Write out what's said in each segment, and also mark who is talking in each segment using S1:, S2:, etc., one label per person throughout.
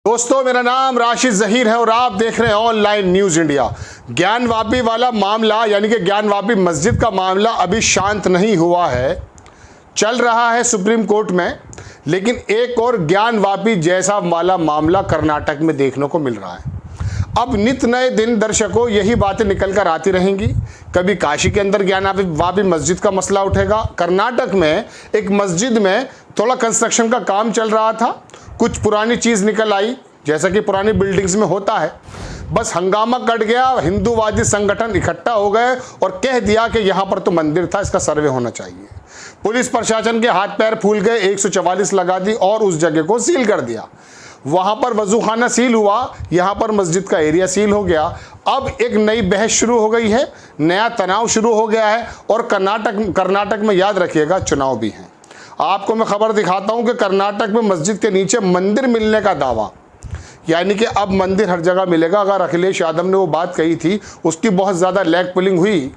S1: दोस्तों, मेरा नाम राशिद जहीर है और आप देख रहे हैं ऑनलाइन न्यूज इंडिया। ज्ञानवापी वाला मामला यानी कि ज्ञानवापी मस्जिद का मामला अभी शांत नहीं हुआ है, चल रहा है सुप्रीम कोर्ट में। लेकिन एक और ज्ञानवापी जैसा वाला मामला कर्नाटक में देखने को मिल रहा है। अब नित नए दिन दर्शकों यही बातें निकल कर आती रहेंगी। कभी काशी के अंदर ज्ञानवापी मस्जिद का मसला उठेगा। कर्नाटक में एक मस्जिद में थोड़ा कंस्ट्रक्शन का काम चल रहा था, कुछ पुरानी चीज निकल आई, जैसा कि पुरानी बिल्डिंग्स में होता है। बस हंगामा कट गया, हिंदूवादी संगठन इकट्ठा हो गए और कह दिया कि यहां पर तो मंदिर था, इसका सर्वे होना चाहिए। पुलिस प्रशासन के हाथ पैर फूल गए, 144 लगा दी और उस जगह को सील कर दिया। वहां पर वजूखाना सील हुआ, यहां पर मस्जिद का एरिया सील हो गया। अब एक नई बहस शुरू हो गई है, नया तनाव शुरू हो गया है। और कर्नाटक में याद रखिएगा चुनाव भी हैं। आपको मैं खबर दिखाता हूं कि कर्नाटक में मस्जिद के नीचे मंदिर मिलने का दावा, यानी कि अब मंदिर हर जगह मिलेगा। अगर अखिलेश यादव ने वो बात कही थी, उसकी बहुत ज़्यादा लैग पुलिंग हुई,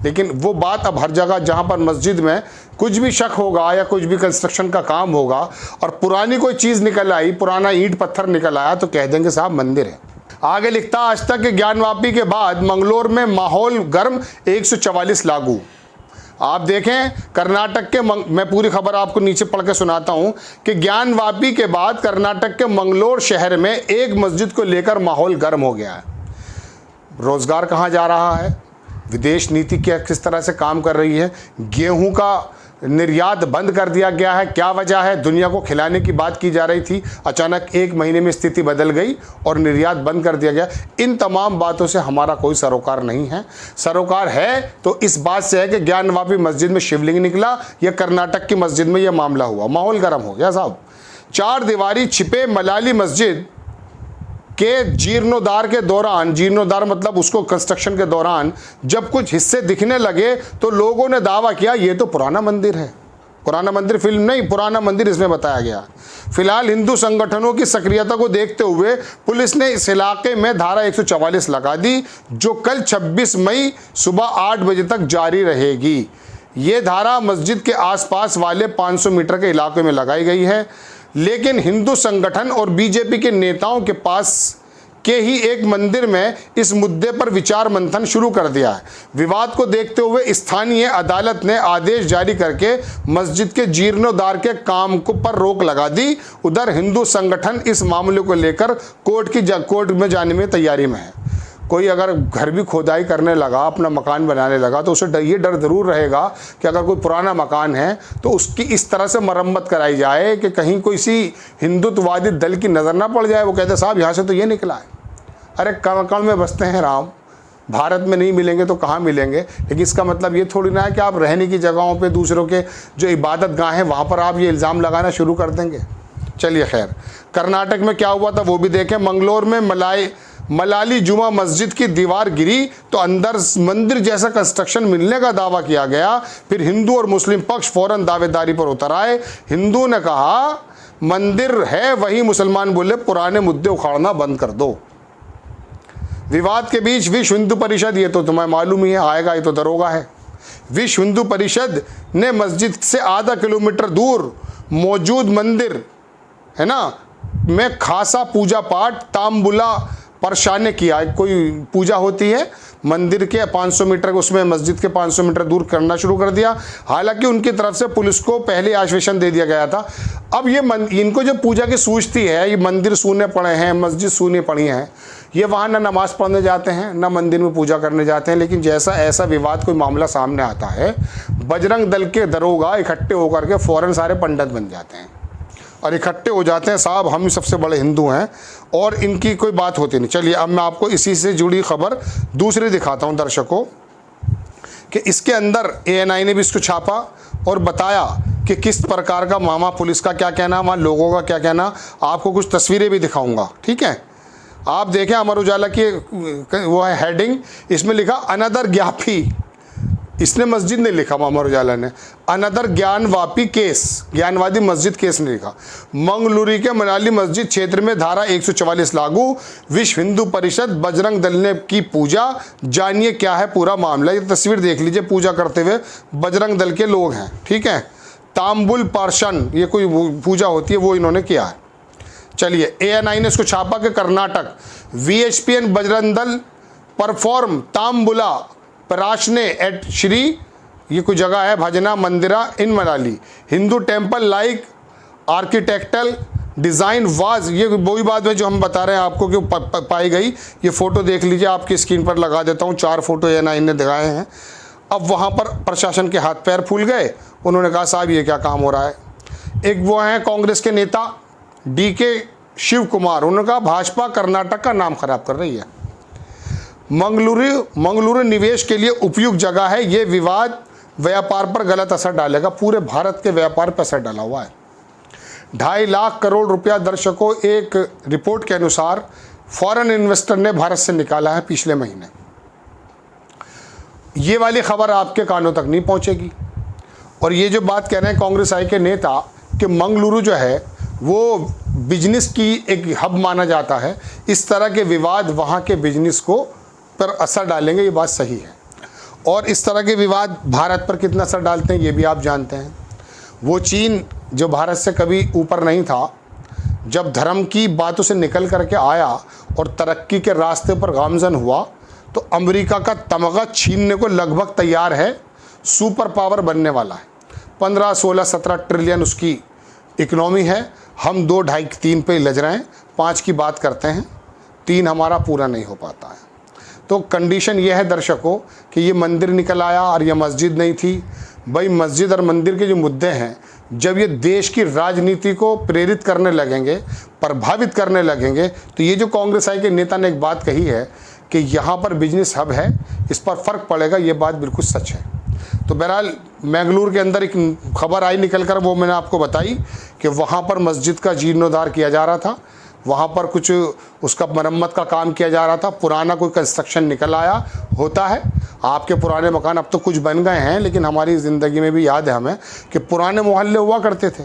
S1: लेकिन वो बात अब हर जगह जहां पर मस्जिद में कुछ भी शक होगा या कुछ भी कंस्ट्रक्शन का काम होगा और पुरानी कोई चीज़ निकल आई, पुराना ईंट पत्थर निकल आया, तो कह देंगे साहब मंदिर है। आगे लिखता आज तक कि ज्ञानवापी के बाद मंगलोर में माहौल गर्म, 144 लागू। आप देखें कर्नाटक के मैं पूरी खबर आपको नीचे पढ़ के सुनाता हूं कि ज्ञानवापी के बाद कर्नाटक के मंगलोर शहर में एक मस्जिद को लेकर माहौल गर्म हो गया है। रोजगार कहां जा रहा है, विदेश नीति क्या किस तरह से काम कर रही है, गेहूं का निर्यात बंद कर दिया गया है, क्या वजह है, दुनिया को खिलाने की बात की जा रही थी, अचानक एक महीने में स्थिति बदल गई और निर्यात बंद कर दिया गया। इन तमाम बातों से हमारा कोई सरोकार नहीं है। सरोकार है तो इस बात से है कि ज्ञानवापी मस्जिद में शिवलिंग निकला या कर्नाटक की मस्जिद में यह मामला हुआ, माहौल गर्म हो गया साहब। 4 दीवारी छिपे मलाली मस्जिद के जीर्णोद्धार के दौरान, जीर्णोद्धार मतलब उसको कंस्ट्रक्शन के दौरान जब कुछ हिस्से दिखने लगे तो लोगों ने दावा किया ये तो पुराना मंदिर है। पुराना मंदिर फिल्म नहीं, पुराना मंदिर इसमें बताया गया। फिलहाल हिंदू संगठनों की सक्रियता को देखते हुए पुलिस ने इस इलाके में धारा 144 लगा दी, जो कल 26 मई सुबह 8 बजे तक जारी रहेगी। ये धारा मस्जिद के आसपास वाले 500 मीटर के इलाके में लगाई गई है। लेकिन हिंदू संगठन और बीजेपी के नेताओं के पास के ही एक मंदिर में इस मुद्दे पर विचार मंथन शुरू कर दिया है। विवाद को देखते हुए स्थानीय अदालत ने आदेश जारी करके मस्जिद के जीर्णोद्धार के काम को पर रोक लगा दी। उधर हिंदू संगठन इस मामले को लेकर कोर्ट में जाने में तैयारी में है। कोई अगर घर भी खोदाई करने लगा, अपना मकान बनाने लगा, तो उसे ये डर ज़रूर रहेगा कि अगर कोई पुराना मकान है तो उसकी इस तरह से मरम्मत कराई जाए कि कहीं कोई सी हिंदुत्ववादी दल की नज़र ना पड़ जाए। वो कहते साहब यहाँ से तो ये निकला है। अरे कण में बसते हैं राम, भारत में नहीं मिलेंगे तो कहाँ मिलेंगे। लेकिन इसका मतलब ये थोड़ी ना है कि आप रहने की जगहों पर दूसरों के जो इबादत गाह हैं वहाँ पर आप ये इल्ज़ाम लगाना शुरू कर देंगे। चलिए खैर, कर्नाटक में क्या हुआ था वो भी देखें। मंगलोर में मलाली जुमा मस्जिद की दीवार गिरी तो अंदर मंदिर जैसा कंस्ट्रक्शन मिलने का दावा किया गया। फिर हिंदू और मुस्लिम पक्ष फौरन दावेदारी पर उतर आए। हिंदू ने कहा मंदिर है, वही मुसलमान बोले पुराने मुद्दे उखाड़ना बंद कर दो। विवाद के बीच विश्व हिंदू परिषद, ये तो तुम्हें मालूम ही है आएगा, ये तो दरोगा है। विश्व हिंदू परिषद ने मस्जिद से आधा किलोमीटर दूर मौजूद मंदिर है ना में खासा पूजा पाठ तांबुला परशाने किया। कोई पूजा होती है मंदिर के 500 मीटर, उसमें मस्जिद के 500 मीटर दूर करना शुरू कर दिया। हालांकि उनकी तरफ से पुलिस को पहले आश्वासन दे दिया गया था। अब ये इनको जो पूजा की सूझती है, ये मंदिर सूने पड़े हैं, मस्जिद सूनी पड़ी हैं, ये वहाँ ना नमाज़ पढ़ने जाते हैं ना मंदिर में पूजा करने जाते हैं। लेकिन जैसा ऐसा विवाद कोई मामला सामने आता है, बजरंग दल के दरोगा इकट्ठे होकर के फ़ौरन सारे पंडित बन जाते हैं और इकट्ठे हो जाते हैं, साहब हम ही सबसे बड़े हिंदू हैं, और इनकी कोई बात होती नहीं। चलिए अब मैं आपको इसी से जुड़ी खबर दूसरी दिखाता हूं दर्शकों कि इसके अंदर ANI ने भी इसको छापा और बताया कि किस प्रकार का मामा पुलिस का क्या कहना, वहाँ लोगों का क्या कहना। आपको कुछ तस्वीरें भी दिखाऊंगा, ठीक है। आप देखें अमर उजाला की वो है हेडिंग, इसमें लिखा अनदर ज्ञापी, इसने मस्जिद ने लिखा, अमर उजाला ने अनदर ज्ञानवापी केस, ज्ञानवादी मस्जिद केस ने लिखा। मंगलुरु के मनाली मस्जिद क्षेत्र में धारा 144 लागू, विश्व हिंदू परिषद बजरंग दल ने की पूजा, जानिए क्या है पूरा मामला। ये तस्वीर देख लीजिए, पूजा करते हुए बजरंग दल के लोग हैं, ठीक है। तांबुल पार्शन, ये कोई पूजा होती है वो इन्होंने किया है। चलिए, ANI ने इसको छापा कि कर्नाटक VHPN बजरंग दल परफॉर्म तांबुला पराशने एट श्री, ये कोई जगह है, भजना मंदिरा in Manali, Hindu temple like architectural design was, ये वही बात है जो हम बता रहे हैं आपको कि पाई गई। ये फ़ोटो देख लीजिए, आपकी स्क्रीन पर लगा देता हूँ, 4 फोटो ANI ने दिखाए हैं। अब वहाँ पर प्रशासन के हाथ पैर फूल गए, उन्होंने कहा साहब ये क्या काम हो रहा है। एक वो हैं कांग्रेस के नेता DK शिव कुमार, उन्होंने कहा भाजपा कर्नाटक का नाम खराब कर रही है, मंगलुरु निवेश के लिए उपयुक्त जगह है, ये विवाद व्यापार पर गलत असर डालेगा। पूरे भारत के व्यापार पर असर डाला हुआ है। 2.5 लाख करोड़ रुपया दर्शकों, एक रिपोर्ट के अनुसार फॉरेन इन्वेस्टर ने भारत से निकाला है पिछले महीने। ये वाली खबर आपके कानों तक नहीं पहुंचेगी। और ये जो बात कह रहे हैं कांग्रेस आई के नेता कि मंगलुरु जो है वो बिजनेस की एक हब माना जाता है, इस तरह के विवाद वहाँ के बिजनेस को पर असर डालेंगे, ये बात सही है। और इस तरह के विवाद भारत पर कितना असर डालते हैं ये भी आप जानते हैं। वो चीन जो भारत से कभी ऊपर नहीं था, जब धर्म की बातों से निकल करके आया और तरक्की के रास्ते पर गामजन हुआ, तो अमेरिका का तमगा छीनने को लगभग तैयार है, सुपर पावर बनने वाला है। 15, 16, 17 ट्रिलियन उसकी इकनॉमी है। हम 2, 2.5, 3 पे लज रहे हैं, 5 की बात करते हैं, 3 हमारा पूरा नहीं हो पाता है। तो कंडीशन ये है दर्शकों कि ये मंदिर निकल आया और ये मस्जिद नहीं थी। भाई मस्जिद और मंदिर के जो मुद्दे हैं, जब ये देश की राजनीति को प्रेरित करने लगेंगे, प्रभावित करने लगेंगे, तो ये जो कांग्रेस आई के नेता ने एक बात कही है कि यहाँ पर बिजनेस हब है, इस पर फ़र्क पड़ेगा, ये बात बिल्कुल सच है। तो बहरहाल मैंगलोर के अंदर एक खबर आई निकल कर, वो मैंने आपको बताई कि वहाँ पर मस्जिद का जीर्णोद्धार किया जा रहा था, वहाँ पर कुछ उसका मरम्मत का काम किया जा रहा था, पुराना कोई कंस्ट्रक्शन निकल आया। होता है, आपके पुराने मकान अब तो कुछ बन गए हैं, लेकिन हमारी ज़िंदगी में भी याद है हमें कि पुराने मोहल्ले हुआ करते थे,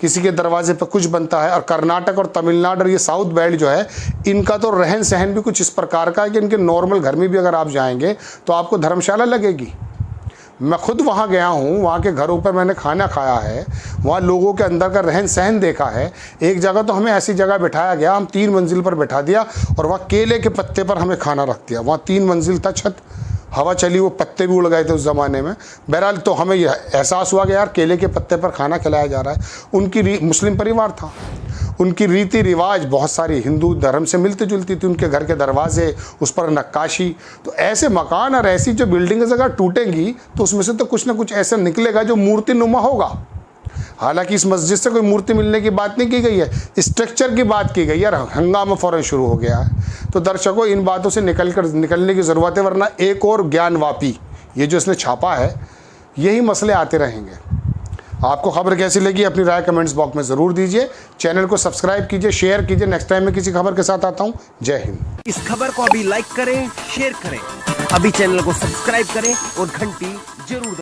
S1: किसी के दरवाजे पर कुछ बनता है। और कर्नाटक और तमिलनाडु और ये साउथ बेल्ट जो है, इनका तो रहन सहन भी कुछ इस प्रकार का है कि इनके नॉर्मल घर में भी अगर आप जाएंगे तो आपको धर्मशाला लगेगी। मैं खुद वहाँ गया हूँ, वहाँ के घरों पर मैंने खाना खाया है, वहाँ लोगों के अंदर का रहन सहन देखा है। एक जगह तो हमें ऐसी जगह बिठाया गया, हम 3 मंजिल पर बैठा दिया और वहाँ केले के पत्ते पर हमें खाना रख दिया। वहाँ 3 मंजिल था छत, हवा चली, वो पत्ते भी उड़ गए थे उस ज़माने में। बहरहाल तो हमें यह एहसास हुआ कि यार केले के पत्ते पर खाना खिलाया जा रहा है। उनकी मुस्लिम परिवार था, उनकी रीति रिवाज बहुत सारी हिंदू धर्म से मिलती जुलती थी, उनके घर के दरवाजे, उस पर नक्काशी। तो ऐसे मकान और ऐसी जो बिल्डिंग्स अगर टूटेंगी तो उसमें से तो कुछ ना कुछ ऐसा निकलेगा जो मूर्ति नुमा होगा। हालांकि इस मस्जिद से कोई मूर्ति मिलने की बात नहीं की गई है, स्ट्रक्चर की बात की गई है, और हंगामा फ़ौरन शुरू हो गया है। तो दर्शकों, इन बातों से निकलने की ज़रूरत है, वरना एक और ज्ञानवापी ये जो इसने छापा है, यही मसले आते रहेंगे। आपको खबर कैसी लगी अपनी राय कमेंट्स बॉक्स में ज़रूर दीजिए। चैनल को सब्सक्राइब कीजिए, शेयर कीजिए। नेक्स्ट टाइम मैं किसी खबर के साथ आता हूँ। जय हिंद।
S2: इस खबर को अभी लाइक करें, शेयर करें, अभी चैनल को सब्सक्राइब करें और घंटी जरूर